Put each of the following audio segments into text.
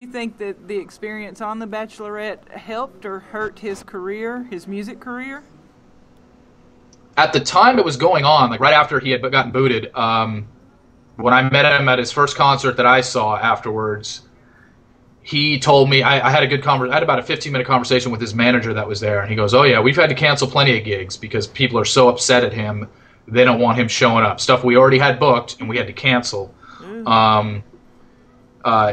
you think that the experience on The Bachelorette helped or hurt his career, his music career? At the time it was going on, like right after he had gotten booted, when I met him at his first concert that I saw afterwards, he told me, I had a good I had about a 15-minute conversation with his manager that was there, and he goes, "Oh yeah, we've had to cancel plenty of gigs because people are so upset at him, they don't want him showing up. Stuff we already had booked, and we had to cancel."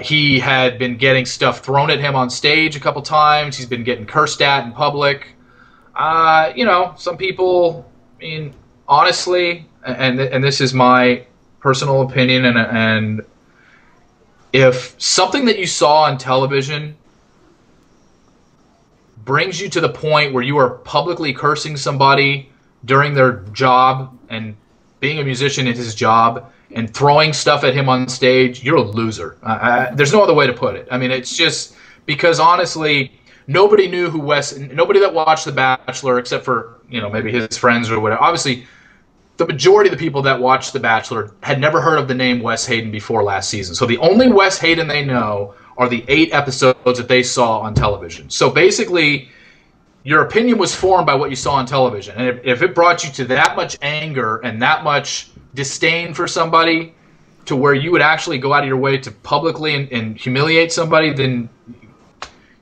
He had been getting stuff thrown at him on stage a couple times. He's been getting cursed at in public. You know, some people, I mean, honestly, and this is my personal opinion, and if something that you saw on television brings you to the point where you are publicly cursing somebody during their job and being a musician in his job and throwing stuff at him on stage, you're a loser. There's no other way to put it. I mean, it's just because honestly, nobody knew who nobody that watched The Bachelor except for, you know, maybe his friends or whatever. Obviously, the majority of the people that watched The Bachelor had never heard of the name Wes Hayden before last season. So the only Wes Hayden they know are the 8 episodes that they saw on television. So basically, your opinion was formed by what you saw on television. And if it brought you to that much anger and that much disdain for somebody to where you would actually go out of your way to publicly and humiliate somebody, then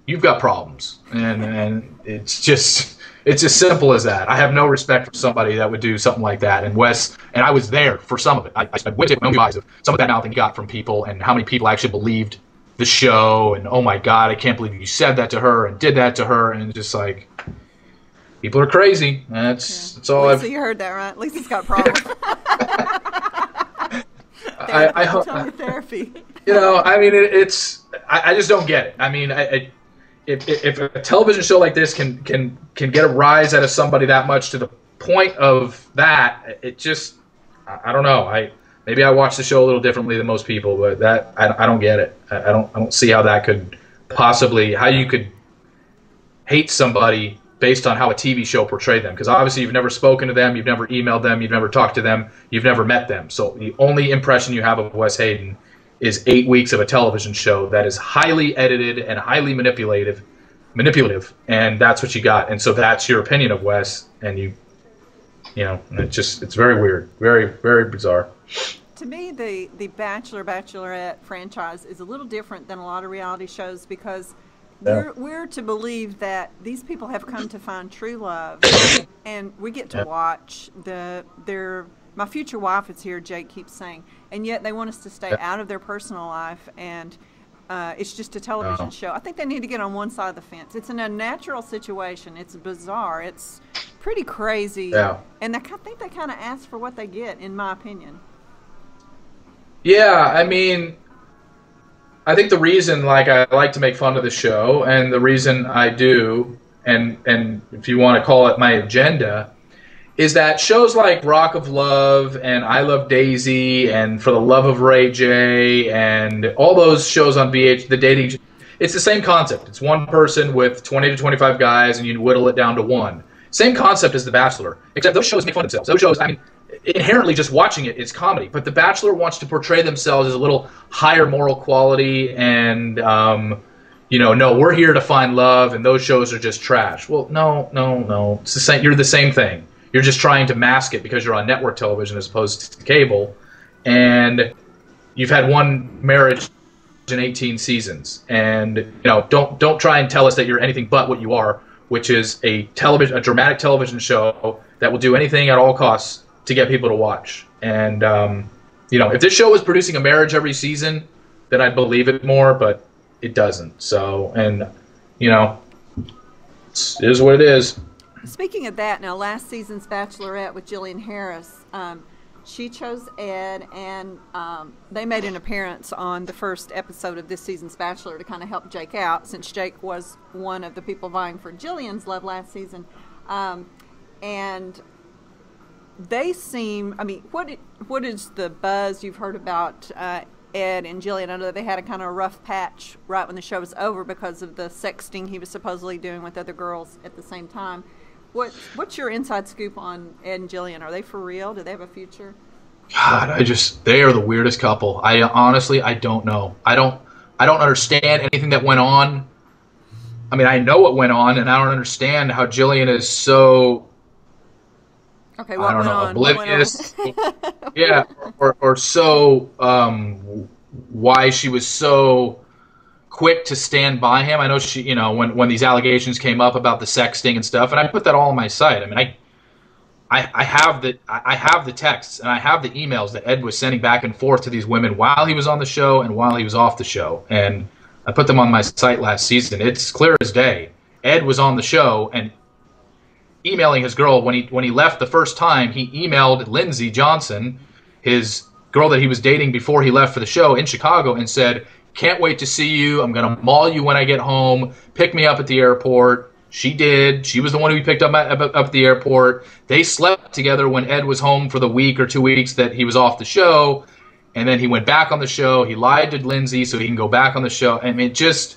you've got problems. And it's just... It's as simple as that. I have no respect for somebody that would do something like that. And Wes, and I was there for some of it. I went to my own eyes of some of that mouthing he got from people and how many people actually believed the show. And, oh, my God, I can't believe you said that to her and did that to her. And just like, people are crazy. That's all Lisa, you heard that, right? Lisa's got problems. I hope. Therapy. You know, I mean, I just don't get it. I mean, If a television show like this can get a rise out of somebody that much to the point of that, it just, I don't know. Maybe I watch the show a little differently than most people, but that I don't get it. I don't see how that could possibly, how you could hate somebody based on how a TV show portrayed them, because obviously you've never spoken to them, you've never emailed them, you've never talked to them, you've never met them. So the only impression you have of Wes Hayden is 8 weeks of a television show that is highly edited and highly manipulative, and that's what you got. And so that's your opinion of Wes, and you know, it's very weird, very, very bizarre. To me, the Bachelor, Bachelorette franchise is a little different than a lot of reality shows because we're to believe that these people have come to find true love, and we get to watch my future wife is here, Jake keeps saying, and yet they want us to stay out of their personal life, and it's just a television show. I think they need to get on one side of the fence. It's an unnatural situation. It's bizarre. It's pretty crazy. Yeah. And I think they kind of ask for what they get, in my opinion. Yeah, I mean, I think the reason, like, I like to make fun of the show, and the reason I do, and if you want to call it my agenda, is that shows like Rock of Love and I Love Daisy and For the Love of Ray J and all those shows on BH, the dating, it's the same concept. It's one person with 20 to 25 guys and you whittle it down to one. Same concept as The Bachelor, except those shows make fun of themselves. Those shows, I mean, inherently just watching it is comedy, but The Bachelor wants to portray themselves as a little higher moral quality and, you know, no, we're here to find love and those shows are just trash. Well, no. It's the same. You're the same thing. You're just trying to mask it because you're on network television as opposed to cable, and you've had one marriage in 18 seasons. And you know, don't try and tell us that you're anything but what you are, which is a dramatic television show that will do anything at all costs to get people to watch. And you know, if this show was producing a marriage every season, then I'd believe it more, but it doesn't. So, and you know, it is what it is. Speaking of that, now last season's Bachelorette with Jillian Harris, she chose Ed, and they made an appearance on the first episode of this season's Bachelor to kind of help Jake out, since Jake was one of the people vying for Jillian's love last season. And they seem, I mean, what is the buzz you've heard about Ed and Jillian? I know they had a kind of rough patch right when the show was over because of the sexting he was supposedly doing with other girls at the same time. What's your inside scoop on Ed and Jillian? Are they for real? Do they have a future? God, they are the weirdest couple. I honestly don't know. I I don't understand anything that went on. I mean, I know what went on, and I don't understand how Jillian is so, Okay, I don't know, oblivious. What Yeah, or so, why she was so quick to stand by him. I know she, you know, when these allegations came up about the sexting and stuff, and I put that all on my site. I mean, I have the texts and I have the emails that Ed was sending back and forth to these women while he was on the show and while he was off the show, and I put them on my site last season. It's clear as day. Ed was on the show and emailing his girl when he left the first time. He emailed Lindsay Johnson, his girl that he was dating before he left for the show in Chicago, and said, "Can't wait to see you. I'm going to maul you when I get home. Pick me up at the airport." She did. She was the one who he picked up at the airport. They slept together when Ed was home for the week or 2 weeks that he was off the show. And then he went back on the show. He lied to Lindsay so he can go back on the show. I mean, just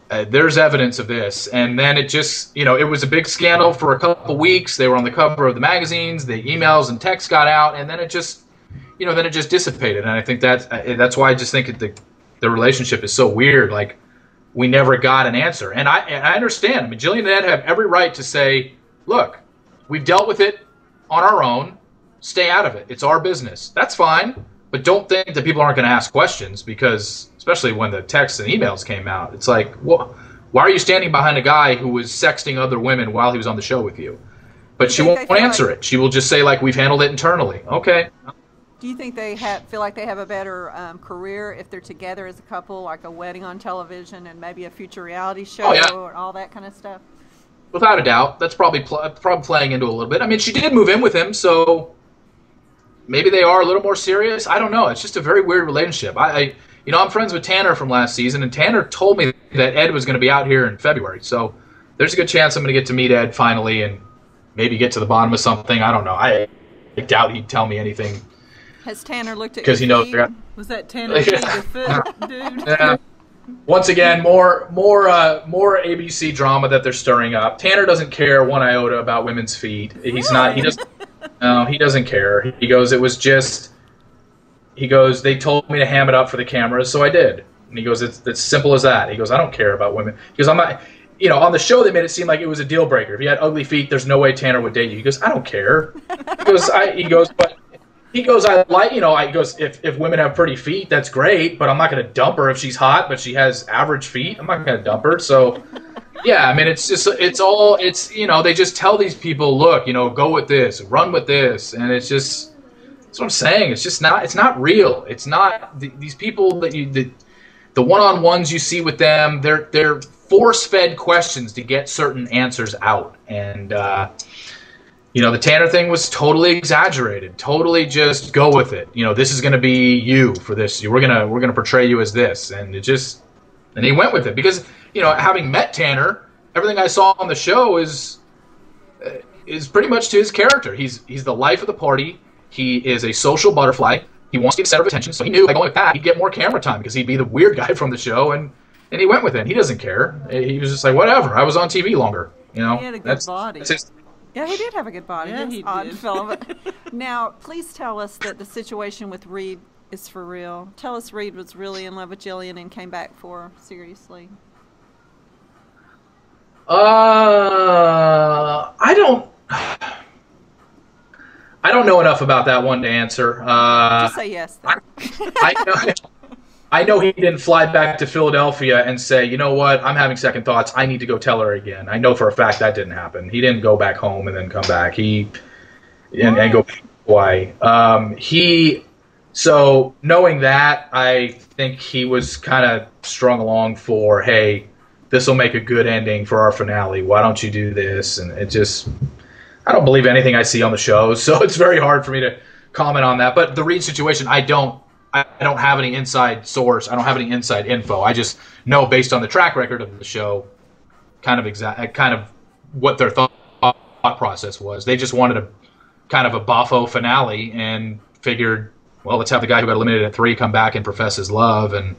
there's evidence of this. And then it just, you know, it was a big scandal for a couple weeks. They were on the cover of the magazines. The emails and texts got out. And then it just, you know, then it just dissipated. And I think that's why I just think the relationship is so weird. Like, we never got an answer. And I understand. I mean, Jillian and Ed have every right to say, look, we've dealt with it on our own. Stay out of it. It's our business. That's fine. But don't think that people aren't going to ask questions, because, especially when the texts and emails came out, it's like, well, why are you standing behind a guy who was sexting other women while he was on the show with you? But she won't answer it. She will just say, like, we've handled it internally. Okay. Do you think they feel like they have a better career if they're together as a couple, like a wedding on television and maybe a future reality show or all that kind of stuff? Without a doubt. That's probably playing into a little bit. I mean, she did move in with him, so maybe they are a little more serious. I don't know. It's just a very weird relationship. You know, I'm friends with Tanner from last season, and Tanner told me that Ed was going to be out here in February. So there's a good chance I'm going to get to meet Ed finally and maybe get to the bottom of something. I don't know. I doubt he'd tell me anything. Has Tanner looked at because he knows. Was that Tanner the foot dude? Yeah. Once again, more ABC drama that they're stirring up. Tanner doesn't care one iota about women's feet. He's not. He doesn't. No, he doesn't care. He goes, it was just. He goes, they told me to ham it up for the cameras, so I did. And he goes, it's simple as that. He goes, I don't care about women. He goes, I'm not. You know, on the show they made it seem like it was a deal breaker. If you had ugly feet, there's no way Tanner would date you. He goes, I don't care. He goes, I like, you know, he goes, if women have pretty feet, that's great, but I'm not going to dump her if she's hot, but she has average feet. I'm not going to dump her. So, yeah, I mean, it's you know, they just tell these people, look, you know, go with this, run with this. And it's just, that's what I'm saying. It's just not, it's not real. It's not, these people that the one-on-ones you see with them, they're force-fed questions to get certain answers out. And, you know, the Tanner thing was totally exaggerated. Totally just go with it. You know, this is going to be you for this. We're gonna portray you as this, and he went with it because, you know, having met Tanner, everything I saw on the show is pretty much to his character. He's the life of the party. He is a social butterfly. He wants to be the center of attention. So he knew by going with that, he'd get more camera time because he'd be the weird guy from the show, and he went with it. He doesn't care. He was just like, whatever. I was on TV longer. You know, he had a good body. Yeah, he did have a good body. Yeah, he did. Film. Now, please tell us that the situation with Reed is for real. Tell us Reed was really in love with Jillian and came back for her, seriously. I don't know enough about that one to answer. Just say yes, then. I know he didn't fly back to Philadelphia and say, you know what, I'm having second thoughts. I need to go tell her again. I know for a fact that didn't happen. He didn't go back home and then come back. And go back to Hawaii. So knowing that, I think he was kind of strung along for, hey, this will make a good ending for our finale. Why don't you do this? And it just, I don't believe anything I see on the show, so it's very hard for me to comment on that. But the Reed situation, I don't have any inside source. I don't have any inside info. I just know based on the track record of the show, kind of what their thought process was. They just wanted a kind of a boffo finale and figured, well, let's have the guy who got eliminated at 3 come back and profess his love and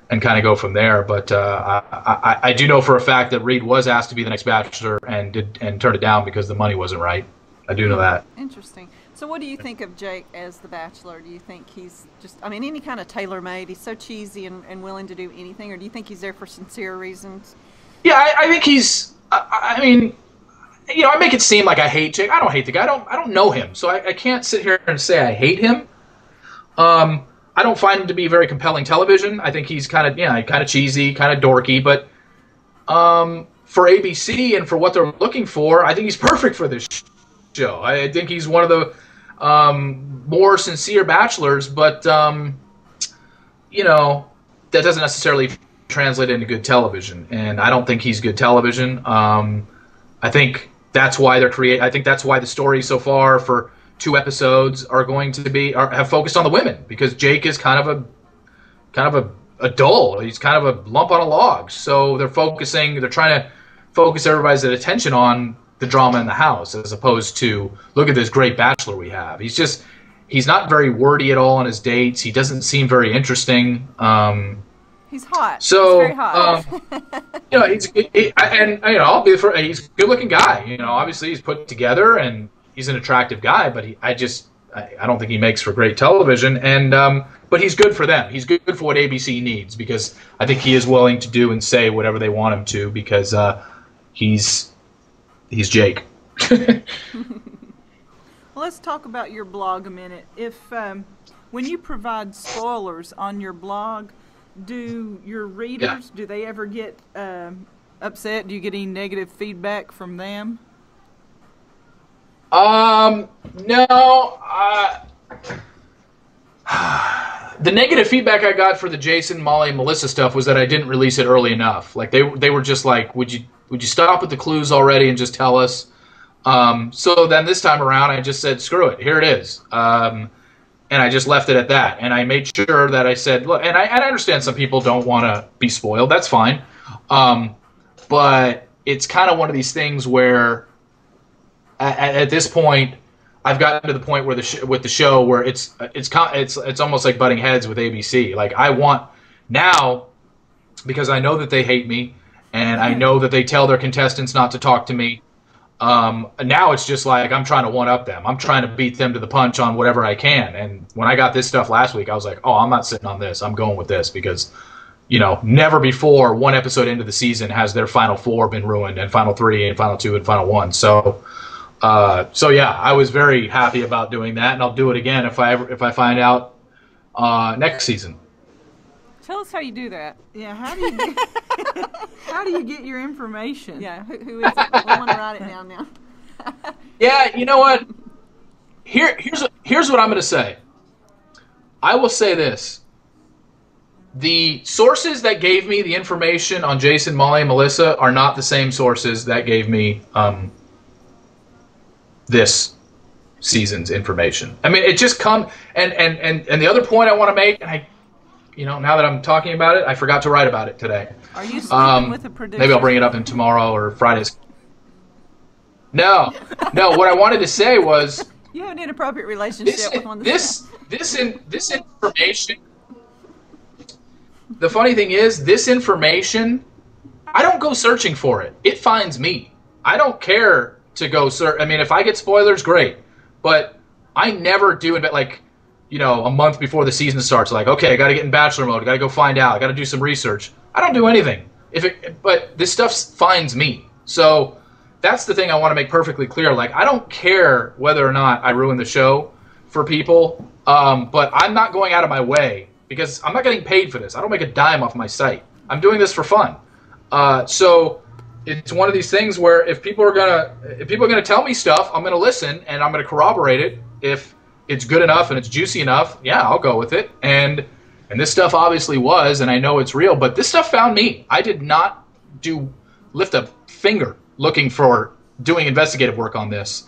kind of go from there. But I do know for a fact that Reed was asked to be the next Bachelor and turned it down because the money wasn't right. I do know that. Interesting. So what do you think of Jake as the Bachelor? Do you think he's just, I mean, any kind of tailor-made? He's so cheesy and willing to do anything, or do you think he's there for sincere reasons? Yeah, I think he's. I mean, you know, I make it seem like I hate Jake. I don't hate the guy. I don't know him, so I can't sit here and say I hate him. I don't find him to be very compelling television. I think he's kind of cheesy, kind of dorky, but for ABC and for what they're looking for, I think he's perfect for this show. I think he's one of the more sincere bachelors, but you know, that doesn't necessarily translate into good television, and I don't think he's good television. I think that's why I think that's why the story so far for 2 episodes are going to be have focused on the women, because Jake is kind of a dull. He's kind of a lump on a log. So they're trying to focus everybody's attention on the drama in the house, as opposed to, look at this great bachelor we have. He's not very wordy at all on his dates. He doesn't seem very interesting. He's hot. So, he's very hot. you know, he's a good-looking guy. You know, obviously he's put together and he's an attractive guy, but I don't think he makes for great television. And but he's good for them. He's good for what ABC needs, because I think he is willing to do and say whatever they want him to, because he's Jake. Well, let's talk about your blog a minute. If when you provide spoilers on your blog, do your readers, do they ever get upset? Do you get any negative feedback from them? No. The negative feedback I got for the Jason, Molly, and Melissa stuff was that I didn't release it early enough. Like they were just like, would you stop with the clues already and just tell us? So then this time around, I just said, screw it, here it is. And I just left it at that. And I made sure that I said, look, and I understand some people don't want to be spoiled. That's fine. But it's kind of one of these things where at this point, I've gotten to the point where with the show where it's almost like butting heads with ABC. Like, I want now, because I know that they hate me, and I know that they tell their contestants not to talk to me. Now it's just like I'm trying to one-up them. I'm trying to beat them to the punch on whatever I can. And when I got this stuff last week, I was like, oh, I'm not sitting on this. I'm going with this, because, you know, never before, 1 episode into the season, has their final 4 been ruined, and final 3 and final 2 and final 1. So yeah, I was very happy about doing that, and I'll do it again if I find out next season. Tell us how you do that. Yeah, how do you get your information? Yeah, who is it? I want to write it down now. Yeah, you know what? Here's what I'm going to say. I will say this. The sources that gave me the information on Jason, Molly, and Melissa are not the same sources that gave me this season's information. I mean, it just and the other point I want to make, and now that I'm talking about it, I forgot to write about it today. Are you sleeping with a producer? Maybe I'll bring it up in tomorrow or Friday's. No. What I wanted to say was, you have an inappropriate relationship with one of the this information. The funny thing is, this information, I don't go searching for it. It finds me. I don't care to go search. I mean, if I get spoilers, great. But I never do it, like, you know, a month before the season starts, like, okay, I got to get in Bachelor mode. I got to go find out. I got to do some research. I don't do anything. But this stuff finds me. So that's the thing I want to make perfectly clear. Like, I don't care whether or not I ruin the show for people, but I'm not going out of my way, because I'm not getting paid for this. I don't make a dime off my site. I'm doing this for fun. So it's one of these things where if people are gonna tell me stuff, I'm gonna listen and I'm gonna corroborate it. If it's good enough and it's juicy enough, yeah, I'll go with it. And this stuff obviously was, and I know it's real, but this stuff found me. I did not lift a finger looking for doing investigative work on this.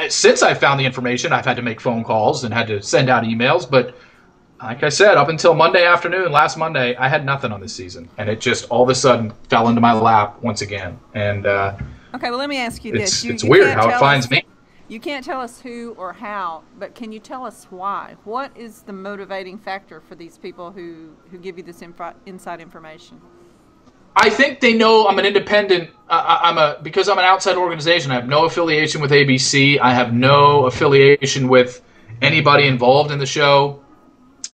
Since I found the information, I've had to make phone calls and had to send out emails, but like I said, up until Monday afternoon, last Monday, I had nothing on this season, and it just all of a sudden fell into my lap once again. And okay, well, let me ask you this: it's weird how it finds me. You can't tell us who or how, but can you tell us why? What is the motivating factor for these people who give you this inside information? I think they know I'm an independent. Because I'm an outside organization. I have no affiliation with ABC. I have no affiliation with anybody involved in the show.